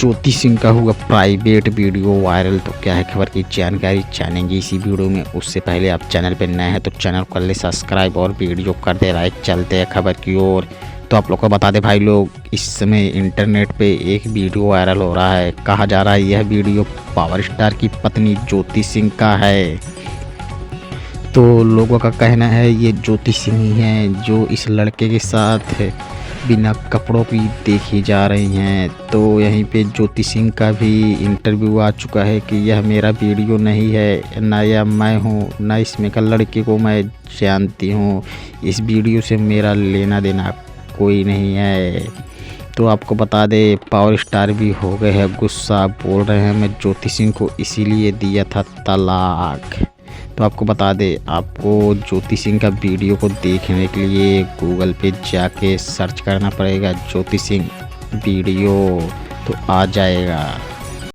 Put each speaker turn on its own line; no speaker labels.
ज्योति सिंह का हुआ private video viral. तो क्या है खबर की जानकारी जानेंगे इसी वीडियो में। उससे पहले आप चैनल पर नए हैं तो चैनल को कर ले सब्सक्राइब और वीडियो कर दे लाइक। चलते हैं खबर की ओर। तो आप लोग को बता दें भाई लोग, इस समय इंटरनेट पे एक वीडियो वायरल हो रहा है। कहा जा रहा है यह वीडियो पावर स्टार की पत्नी ज्योति सिंह का है। तो लोगों का कहना है ये ज्योति सिंह ही हैं जो इस लड़के के साथ बिना कपड़ों की देखी जा रही हैं। तो यहीं पे ज्योति सिंह का भी इंटरव्यू आ चुका है कि यह मेरा वीडियो नहीं है, ना यह मैं हूँ, ना इसमें का लड़के को मैं जानती हूँ। इस वीडियो से मेरा लेना देना कोई नहीं है। तो आपको बता दे पावर स्टार भी हो गए हैं गुस्सा, बोल रहे हैं मैं ज्योति सिंह को इसीलिए दिया था तलाक। तो आपको बता दे आपको ज्योति सिंह का वीडियो को देखने के लिए गूगल पे जाके सर्च करना पड़ेगा ज्योति सिंह वीडियो, तो आ जाएगा।